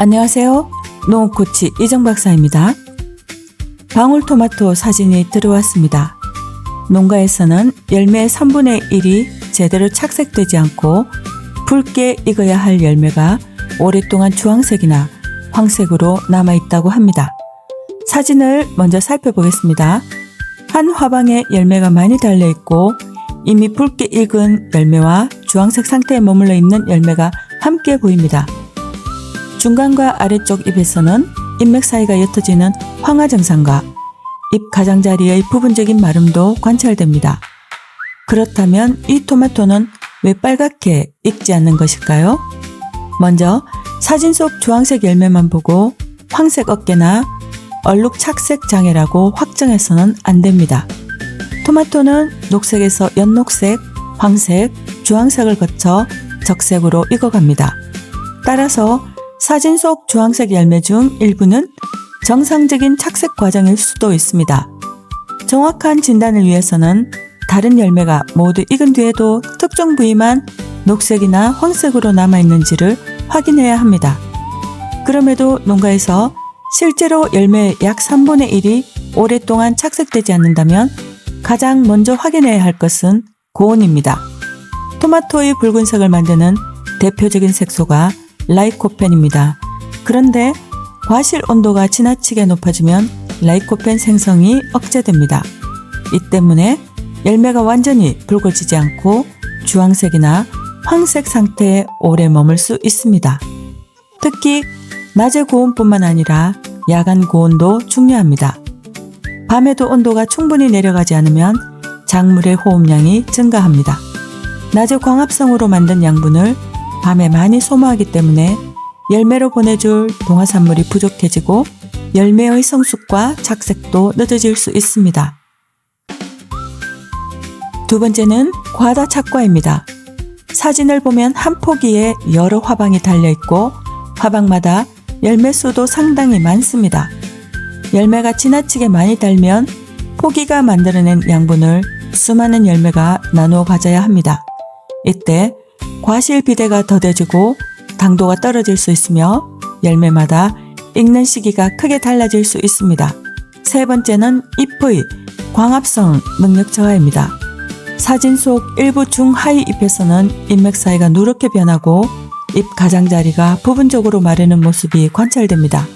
안녕하세요. 농코치 이정 박사입니다. 방울토마토 사진이 들어왔습니다. 농가에서는 열매의 3분의 1이 제대로 착색되지 않고 붉게 익어야 할 열매가 오랫동안 주황색이나 황색으로 남아있다고 합니다. 사진을 먼저 살펴보겠습니다. 한 화방에 열매가 많이 달려있고 이미 붉게 익은 열매와 주황색 상태에 머물러 있는 열매가 함께 보입니다. 중간과 아래쪽 잎에서는 잎맥 사이가 옅어지는 황화 증상과 잎 가장자리의 부분적인 마름도 관찰됩니다. 그렇다면 이 토마토는 왜 빨갛게 익지 않는 것일까요? 먼저 사진 속 주황색 열매만 보고 황색 어깨나 얼룩 착색 장애라고 확정해서는 안 됩니다. 토마토는 녹색에서 연녹색, 황색, 주황색을 거쳐 적색으로 익어갑니다. 따라서 사진 속 주황색 열매 중 일부는 정상적인 착색 과정일 수도 있습니다. 정확한 진단을 위해서는 다른 열매가 모두 익은 뒤에도 특정 부위만 녹색이나 황색으로 남아있는지를 확인해야 합니다. 그럼에도 농가에서 실제로 열매의 약 3분의 1이 오랫동안 착색되지 않는다면 가장 먼저 확인해야 할 것은 고온입니다. 토마토의 붉은색을 만드는 대표적인 색소가 라이코펜입니다. 그런데 과실 온도가 지나치게 높아지면 라이코펜 생성이 억제됩니다. 이 때문에 열매가 완전히 붉어지지 않고 주황색이나 황색 상태에 오래 머물 수 있습니다. 특히 낮의 고온뿐만 아니라 야간 고온도 중요합니다. 밤에도 온도가 충분히 내려가지 않으면 작물의 호흡량이 증가합니다. 낮의 광합성으로 만든 양분을 밤에 많이 소모하기 때문에 열매로 보내줄 동화산물이 부족해지고 열매의 성숙과 착색도 늦어질 수 있습니다. 두 번째는 과다 착과입니다. 사진을 보면 한 포기에 여러 화방이 달려있고 화방마다 열매 수도 상당히 많습니다. 열매가 지나치게 많이 달면 포기가 만들어낸 양분을 수많은 열매가 나누어 가져야 합니다. 이때 과실 비대가 더뎌지고 당도가 떨어질 수 있으며 열매마다 익는 시기가 크게 달라질 수 있습니다. 세 번째는 잎의 광합성 능력 저하입니다. 사진 속 일부 중하위 잎에서는 잎맥 사이가 누렇게 변하고 잎 가장자리가 부분적으로 마르는 모습이 관찰됩니다.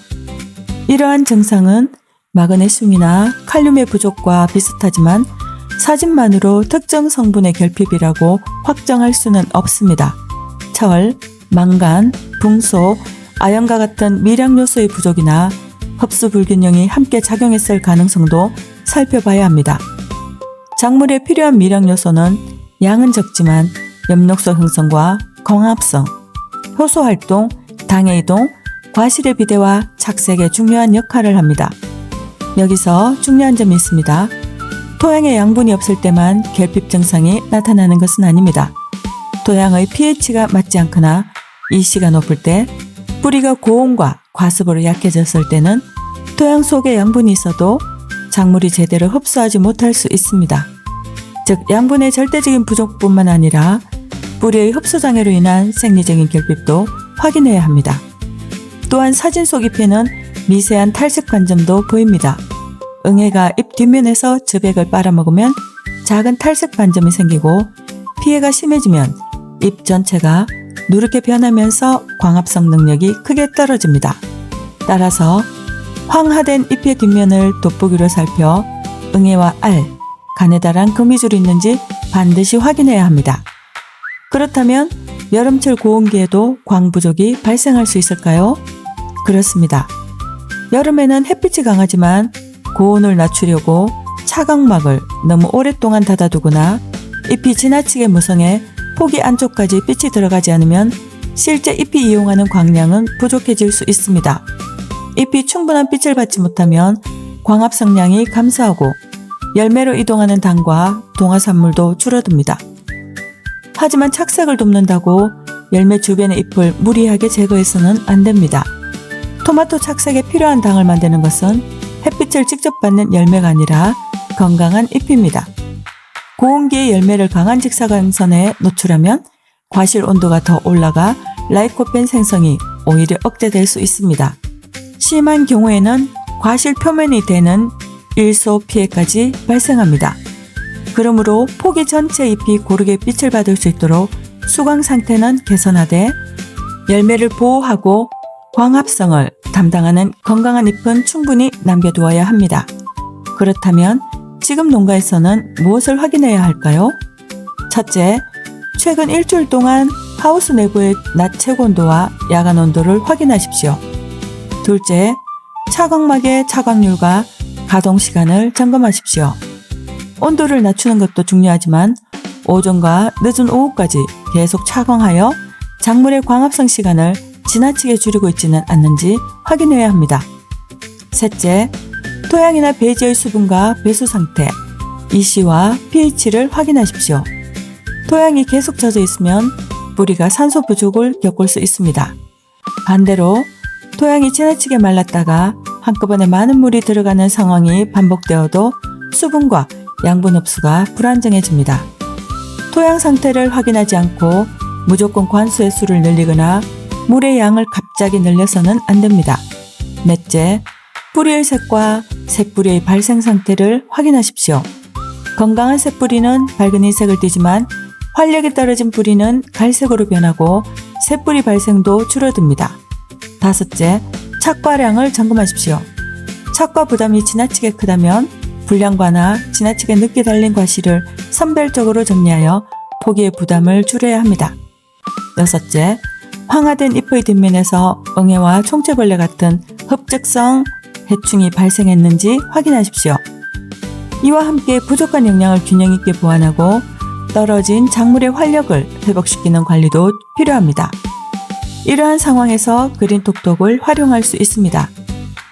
이러한 증상은 마그네슘이나 칼륨의 부족과 비슷하지만 사진만으로 특정 성분의 결핍이라고 확정할 수는 없습니다. 철, 망간, 붕소, 아연과 같은 미량 요소의 부족이나 흡수 불균형이 함께 작용했을 가능성도 살펴봐야 합니다. 작물에 필요한 미량 요소는 양은 적지만 엽록소 형성과 광합성, 효소 활동, 당의 이동, 과실의 비대와 착색에 중요한 역할을 합니다. 여기서 중요한 점이 있습니다. 토양에 양분이 없을 때만 결핍 증상이 나타나는 것은 아닙니다. 토양의 pH가 맞지 않거나 EC가 높을 때, 뿌리가 고온과 과습으로 약해졌을 때는 토양 속에 양분이 있어도 작물이 제대로 흡수하지 못할 수 있습니다. 즉 양분의 절대적인 부족뿐만 아니라 뿌리의 흡수 장애로 인한 생리적인 결핍도 확인해야 합니다. 또한 사진 속 잎에는 미세한 탈색 반점도 보입니다. 응애가 잎 뒷면에서 즙액을 빨아먹으면 작은 탈색 반점이 생기고 피해가 심해지면 잎 전체가 누렇게 변하면서 광합성 능력이 크게 떨어집니다. 따라서 황화된 잎의 뒷면을 돋보기로 살펴 응애와 알, 간에 달한 거미줄이 있는지 반드시 확인해야 합니다. 그렇다면 여름철 고온기에도 광 부족이 발생할 수 있을까요? 그렇습니다. 여름에는 햇빛이 강하지만 고온을 낮추려고 차광막을 너무 오랫동안 닫아두거나 잎이 지나치게 무성해 포기 안쪽까지 빛이 들어가지 않으면 실제 잎이 이용하는 광량은 부족해질 수 있습니다. 잎이 충분한 빛을 받지 못하면 광합성량이 감소하고 열매로 이동하는 당과 동화산물도 줄어듭니다. 하지만 착색을 돕는다고 열매 주변의 잎을 무리하게 제거해서는 안 됩니다. 토마토 착색에 필요한 당을 만드는 것은 햇빛을 직접 받는 열매가 아니라 건강한 잎입니다. 고온기에 열매를 강한 직사광선에 노출하면 과실 온도가 더 올라가 라이코펜 생성이 오히려 억제될 수 있습니다. 심한 경우에는 과실 표면이 되는 일소 피해까지 발생합니다. 그러므로 포기 전체 잎이 고르게 빛을 받을 수 있도록 수광 상태는 개선하되 열매를 보호하고 광합성을 담당하는 건강한 잎은 충분히 남겨두어야 합니다. 그렇다면 지금 농가에서는 무엇을 확인해야 할까요? 첫째, 최근 일주일 동안 하우스 내부의 낮 최고 온도와 야간 온도를 확인하십시오. 둘째, 차광막의 차광률과 가동 시간을 점검하십시오. 온도를 낮추는 것도 중요하지만 오전과 늦은 오후까지 계속 차광하여 작물의 광합성 시간을 지나치게 줄이고 있지는 않는지 확인해야 합니다. 셋째, 토양이나 배지의 수분과 배수 상태, EC와 pH를 확인하십시오. 토양이 계속 젖어 있으면 뿌리가 산소 부족을 겪을 수 있습니다. 반대로 토양이 지나치게 말랐다가 한꺼번에 많은 물이 들어가는 상황이 반복되어도 수분과 양분 흡수가 불안정해집니다. 토양 상태를 확인하지 않고 무조건 관수의 수를 늘리거나 물의 양을 갑자기 늘려서는 안 됩니다. 넷째, 뿌리의 색과 새뿌리의 발생 상태를 확인하십시오. 건강한 새뿌리는 밝은 흰색을 띠지만 활력이 떨어진 뿌리는 갈색으로 변하고 새뿌리 발생도 줄어듭니다. 다섯째, 착과량을 점검하십시오. 착과 부담이 지나치게 크다면 불량과나 지나치게 늦게 달린 과실을 선별적으로 정리하여 포기의 부담을 줄여야 합니다. 여섯째, 황화된 잎의 뒷면에서 응애와 총체벌레 같은 흡적성 해충이 발생했는지 확인하십시오. 이와 함께 부족한 영양을 균형 있게 보완하고 떨어진 작물의 활력을 회복시키는 관리도 필요합니다. 이러한 상황에서 그린톡톡을 활용할 수 있습니다.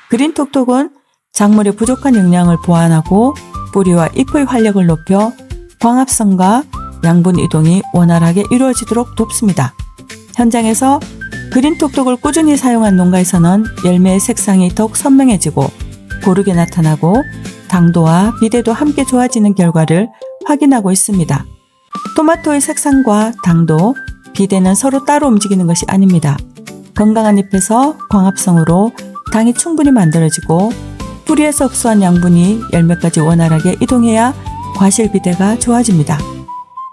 그린톡톡은 작물의 부족한 영양을 보완하고 뿌리와 잎의 활력을 높여 광합성과 양분 이동이 원활하게 이루어지도록 돕습니다. 현장에서 그린톡톡을 꾸준히 사용한 농가에서는 열매의 색상이 더욱 선명해지고 고르게 나타나고 당도와 비대도 함께 좋아지는 결과를 확인하고 있습니다. 토마토의 색상과 당도, 비대는 서로 따로 움직이는 것이 아닙니다. 건강한 잎에서 광합성으로 당이 충분히 만들어지고 뿌리에서 흡수한 양분이 열매까지 원활하게 이동해야 과실 비대가 좋아집니다.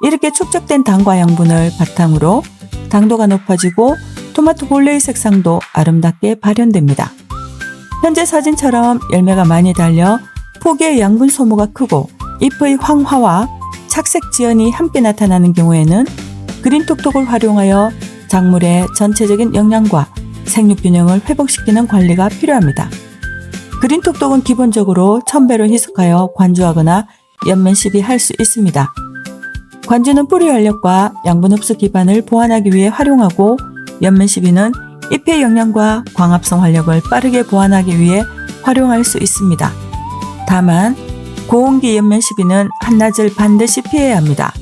이렇게 축적된 당과 양분을 바탕으로 당도가 높아지고 토마토 본래의 색상도 아름답게 발현됩니다. 현재 사진처럼 열매가 많이 달려 포기의 양분 소모가 크고 잎의 황화와 착색 지연이 함께 나타나는 경우에는 그린톡톡을 활용하여 작물의 전체적인 영양과 생육 균형을 회복시키는 관리가 필요합니다. 그린톡톡은 기본적으로 1000배로 희석하여 관주하거나 연면 시비할 수 있습니다. 관주는 뿌리 활력과 양분 흡수 기반을 보완하기 위해 활용하고 연면 시비는 잎의 영양과 광합성 활력을 빠르게 보완하기 위해 활용할 수 있습니다. 다만 고온기 연면 시비는 한낮을 반드시 피해야 합니다.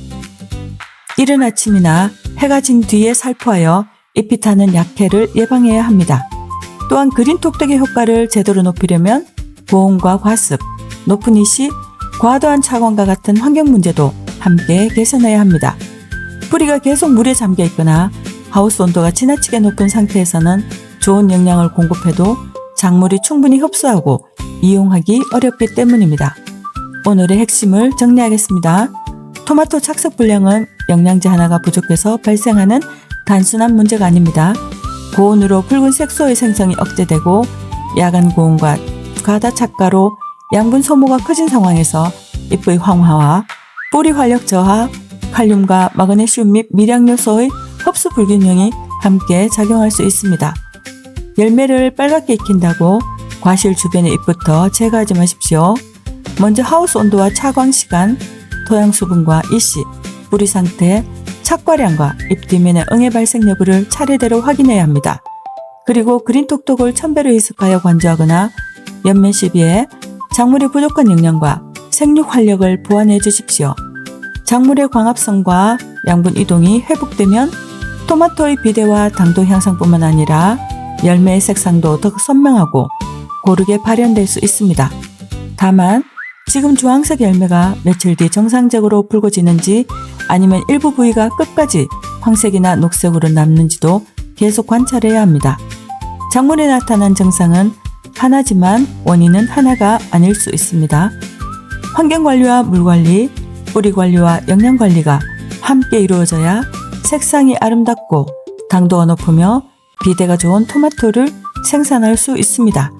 이른 아침이나 해가 진 뒤에 살포하여 잎이 타는 약해를 예방해야 합니다. 또한 그린톡톡의 효과를 제대로 높이려면 고온과 과습, 높은 이시, 과도한 차광과 같은 환경 문제도 함께 개선해야 합니다. 뿌리가 계속 물에 잠겨 있거나 하우스 온도가 지나치게 높은 상태에서는 좋은 영양을 공급해도 작물이 충분히 흡수하고 이용하기 어렵기 때문입니다. 오늘의 핵심을 정리하겠습니다. 토마토 착색 불량은 영양제 하나가 부족해서 발생하는 단순한 문제가 아닙니다. 고온으로 붉은 색소의 생성이 억제되고 야간 고온과 과다 착과로 양분 소모가 커진 상황에서 잎의 황화와 뿌리 활력 저하, 칼륨과 마그네슘 및 미량 요소의 흡수 불균형이 함께 작용할 수 있습니다. 열매를 빨갛게 익힌다고 과실 주변의 잎부터 제거하지 마십시오. 먼저 하우스 온도와 차광 시간, 토양 수분과 이씨, 뿌리 상태, 착과량과 잎 뒷면의 응애 발생 여부를 차례대로 확인해야 합니다. 그리고 그린톡톡을 1000배로 희석하여 관주하거나 연면 시비에 작물의 부족한 영양과 생육 활력을 보완해 주십시오. 작물의 광합성과 양분 이동이 회복되면 토마토의 비대와 당도 향상뿐만 아니라 열매의 색상도 더 선명하고 고르게 발현될 수 있습니다. 다만 지금 주황색 열매가 며칠 뒤 정상적으로 붉어지는지 아니면 일부 부위가 끝까지 황색이나 녹색으로 남는지도 계속 관찰해야 합니다. 작물에 나타난 증상은 하나지만 원인은 하나가 아닐 수 있습니다. 환경관리와 물관리, 뿌리관리와 영양관리가 함께 이루어져야 색상이 아름답고 당도가 높으며 비대가 좋은 토마토를 생산할 수 있습니다.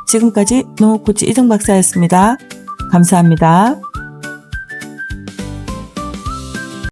지금까지 농업코치 이정박사였습니다. 감사합니다.